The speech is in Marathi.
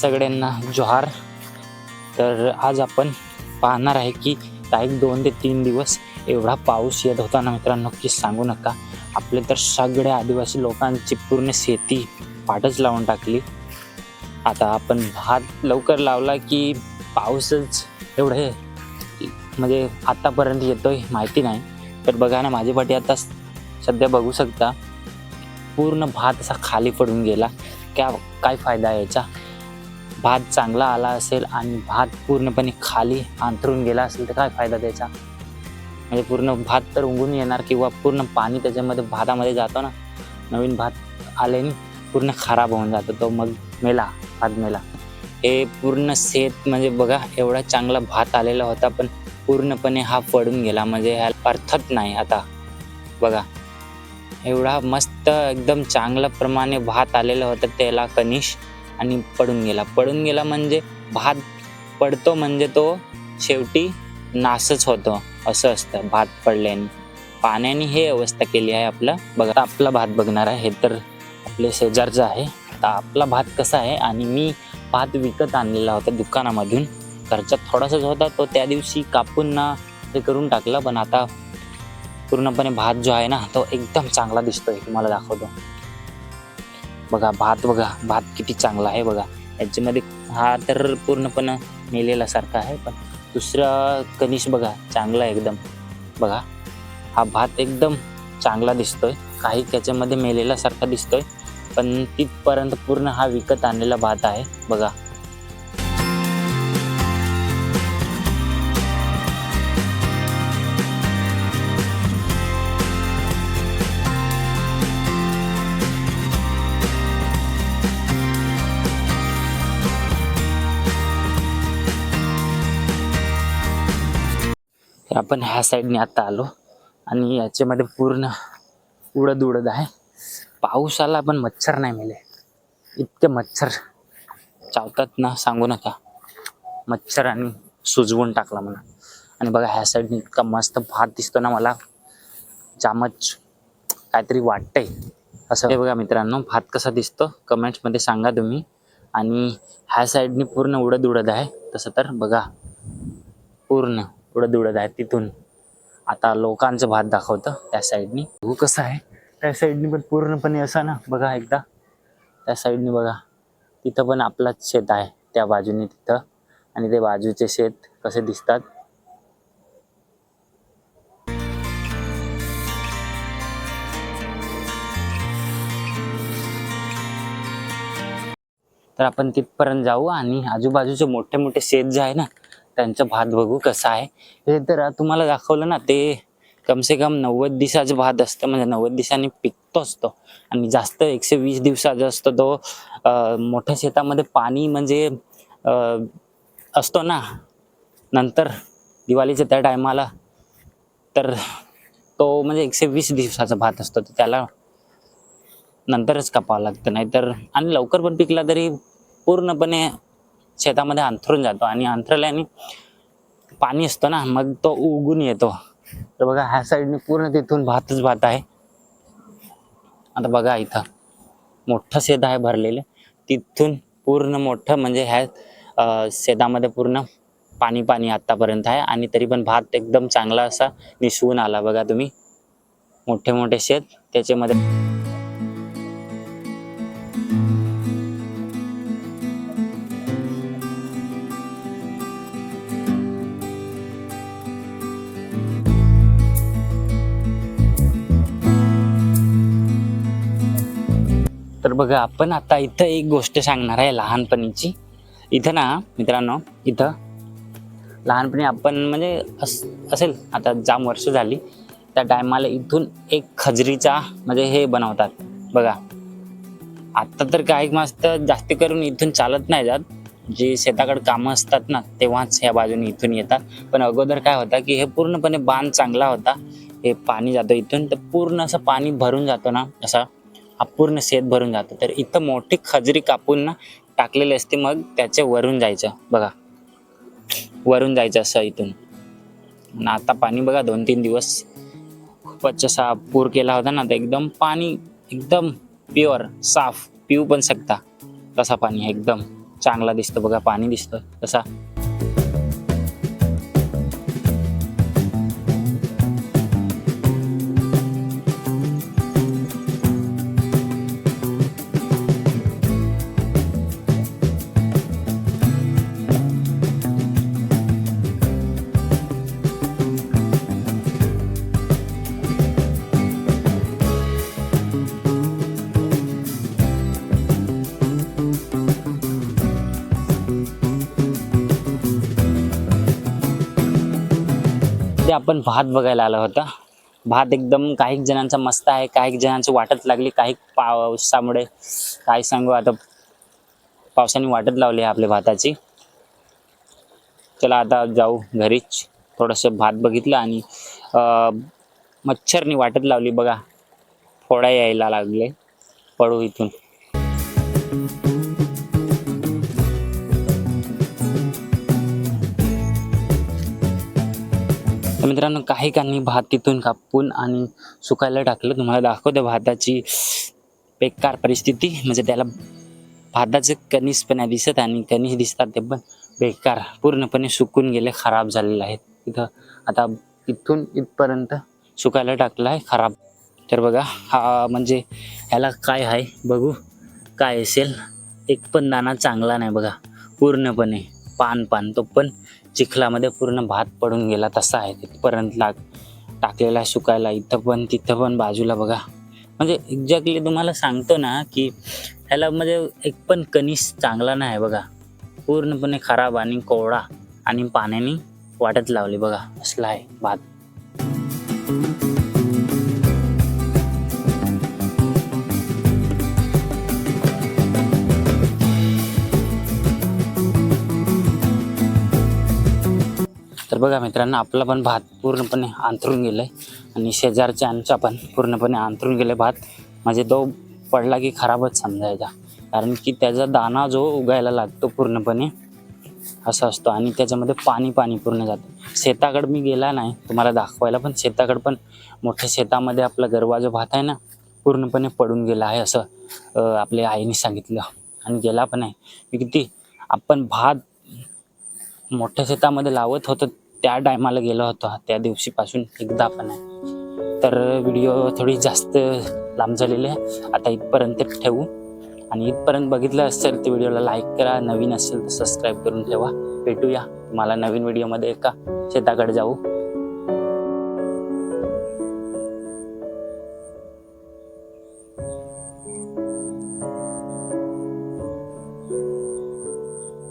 सगळ्यांना जोहार. तर आज आपण पाहणार आहे की एक 2 ते 3 दिवस एवढा पाऊस येत होता ना मित्रांनो की सांगू नका. आपले तर सगळे आदिवासी लोकांची पूर्ण शेती पाटच लावून टाकली. आता आपण भात लवकर लावला की पाऊसच एवढे म्हणजे आतापर्यंत येतोय माहिती नाही. तर बघा ना माझी पाठी आता सध्या बघू शकता पूर्ण भात असा खाली पडून गेला. काय फायदा आहे याचा? भात चांगला आला असेल आणि भात पूर्णपणे खाली अंथरून गेला असेल तर काय फायदा त्याचा? म्हणजे पूर्ण भात तर उगून येणार किंवा पूर्ण पाणी त्याच्यामध्ये भातामध्ये जातो ना, नवीन भात आल्याने पूर्ण खराब होऊन जातो, तो मग मेला, भात मेला. हे पूर्ण शेत म्हणजे बघा एवढा चांगला भात आलेला होता पण पूर्णपणे हा पडून गेला. म्हणजे ह्याला अर्थच नाही. आता बघा एवढा मस्त एकदम चांगल्या प्रमाणे भात आलेला होता त्याला कनिश आणि पडून गेला म्हणजे भात पडतो म्हणजे तो शेवटी नाशच होतो असं असतं. भात पडल्याने पाण्याने हे अवस्था केली आहे आपलं. बघा आपला भात बघणार आहे, हे तर आपले शेजारचं आहे. आता आपला भात कसा आहे, आणि मी भात विकत आणलेला होता दुकानामधून. घरचा थोडासाच होता, तो त्या दिवशी कापून ना हे करून टाकला. पण आता पूर्णपणे भात जो आहे ना तो एकदम चांगला दिसतोय, तुम्हाला दाखवतो. बघा भात किती चांगला आहे बघा. याच्यामध्ये हा तर पूर्णपणे मेलेला सारखा आहे, पण दुसरा कनिश बघा चांगला आहे एकदम. बघा हा भात एकदम चांगला दिसतोय. काही त्याच्यामध्ये मेलेला सारखा दिसतोय, पण तिथपर्यंत पूर्ण हा विकत आणलेला भात आहे बघा. आपण ह्या साईडने आता आलो आणि याच्यामध्ये पूर्ण उडद आहे. पाऊस आला पण मच्छर नाही मेले. इतके मच्छर चावतात ना सांगू नका. मच्छर आणि सुजवून टाकला म्हणा. आणि बघा ह्या साईडने इतका मस्त भात दिसतो ना, मला जामच काहीतरी वाटतंय असं. हे बघा मित्रांनो भात कसा दिसतो कमेंट्समध्ये सांगा तुम्ही. आणि ह्या साईडने पूर्ण उडद आहे. तसं तर बघा पूर्ण उडद आहे. तिथून आता लोकांचं भात दाखवतं त्या साईडनी. हो कसं आहे त्या साईडनी पण पूर्णपणे असं ना बघा एकदा त्या साईडनी बघा, तिथं पण आपलाच शेत आहे त्या बाजूने तिथं. आणि ते बाजूचे शेत कसे दिसतात. तर आपण तिथपर्यंत जाऊ आणि आजूबाजूचे मोठे मोठे शेत जे आहे ना त्यांचं भात बघू कसं आहे. हे तर तुम्हाला दाखवलं ना, ते कमसे कम 90 दिवसाचं भात असतं. म्हणजे 90 दिवसांनी पिकतो असतो. आणि जास्त 120 दिवसाचा असतो तो. मोठ्या शेतामध्ये पाणी म्हणजे असतो ना नंतर दिवाळीच्या त्या टायमाला, तर तो म्हणजे 120 दिवसाचा भात असतो. तर त्याला नंतरच कापावं लागतं. नाही तर आणि लवकर पण पिकला तरी पूर्णपणे शेतामध्ये अंथरून जातो. आणि अंथरल्याने पाणी असतं ना मग तो उगून येतो. तर बघा ह्या साईडने पूर्ण तिथून भात आहे. आता बघा इथं मोठं शेत आहे भरलेलं. तिथून पूर्ण मोठं म्हणजे ह्या शेतामध्ये पूर्ण पाणी आतापर्यंत आहे. आणि तरी पण भात एकदम चांगला असा निसवून आला. बघा तुम्ही मोठे मोठे शेत त्याच्यामध्ये. तर बघा आपण आता इथं एक गोष्ट सांगणार आहे लहानपणीची. इथं ना मित्रांनो, इथं लहानपणी आपण म्हणजे असेल आता जाम वर्ष झाली, त्या टायमाला इथून एक खजरीचा म्हणजे हे बनवतात बघा. आत्ता तर काही मस्त जास्त करून इथून चालत नाही जात. जे शेताकडे कामं असतात ना तेव्हाच ह्या बाजूने इथून येतात. पण अगोदर काय होता की हे पूर्णपणे बांध चांगला होता. हे पाणी जातं इथून तर पूर्ण असं पाणी भरून जातो ना, असा हा पूर्ण शेत भरून जातं. तर इथं मोठी खजरी कापून ना टाकलेली असते. मग त्याच्या वरून जायचं बघा, वरून जायचं असं इथून. आणि आता पाणी बघा 2-3 दिवस खूपच असा पूर केला होता ना, तर एकदम पाणी एकदम प्युअर साफ पिऊ पण शकता तसा पाणी एकदम चांगला दिसतो बघा, पाणी दिसतं तसा. ते आपण भात बघायला आलो होता. भात एकदम काही जणांचा मस्त आहे, काही जणांची वाटत लागली, काही पावसामुळे काय सांगू आता, पावसाने वाटत लावली आहे आपल्या भाताची. चला आता जाऊ घरीच. थोडंसं भात बघितलं आणि मच्छरनी वाटत लावली बघा, फोडा यायला लागले, पडू इथून. तर मित्रांनो काही कानी भात तिथून कापून आणि सुकायला टाकलं. तुम्हाला दाखवते भाताची बेकार परिस्थिती, म्हणजे त्याला भाताचे कणीस पण नाही दिसत आणि कणीस दिसतात ते पण बेकार, पूर्णपणे सुकून गेले, खराब झालेले आहेत. तिथं आता इथून इथपर्यंत सुकायला टाकलं आहे, खराब. तर बघा हा म्हणजे ह्याला काय आहे बघू, काय असेल. एक पण दाणा चांगला नाही बघा, पूर्णपणे पान तो पण चिखलामध्ये पूर्ण भात पडून गेला तसा आहे. तिथपर्यंत टाकलेला आहे सुकायला, इथं पण तिथं पण बाजूला बघा. म्हणजे एक्झॅक्टली तुम्हाला सांगतो ना की ह्याला म्हणजे एक पण कणीस चांगला नाही बघा, पूर्णपणे खराब आणि कोवळा आणि पाण्याने वाटत लावली बघा, असला आहे भात. तर बघा मित्रांनो आपला पण भात पूर्णपणे अंथरून गेलाय आणि शेजारच्यांचा पण पूर्णपणे अंथरून गेले भात. म्हणजे तो पडला की खराबच समजायचा, कारण की त्याचा दाणा जो उगायला लागतो पूर्णपणे असा असतो आणि त्याच्यामध्ये पाणी पूर्ण जातं. शेताकडे मी गेला नाही तुम्हाला दाखवायला, पण शेताकडे पण मोठ्या शेतामध्ये आपला गरवा जो भात आहे ना पूर्णपणे पडून गेला आहे असं आपल्या आईने सांगितलं. आणि गेला पण आहे. मी किती आपण भात मोठ्या शेतामध्ये लावत होतो त्या टायमाला गेलो होतो, त्या दिवशीपासून एकदा पण आहे. तर व्हिडिओ थोडी जास्त लांब झालेली आहे, आता इथपर्यंत ठेवू. आणि इथपर्यंत बघितलं असेल तर व्हिडिओला लाईक करा, नवीन असेल तर सबस्क्राईब करून ठेवा. भेटूया तुम्हाला नवीन व्हिडिओमध्ये एका शेताकडे जाऊ.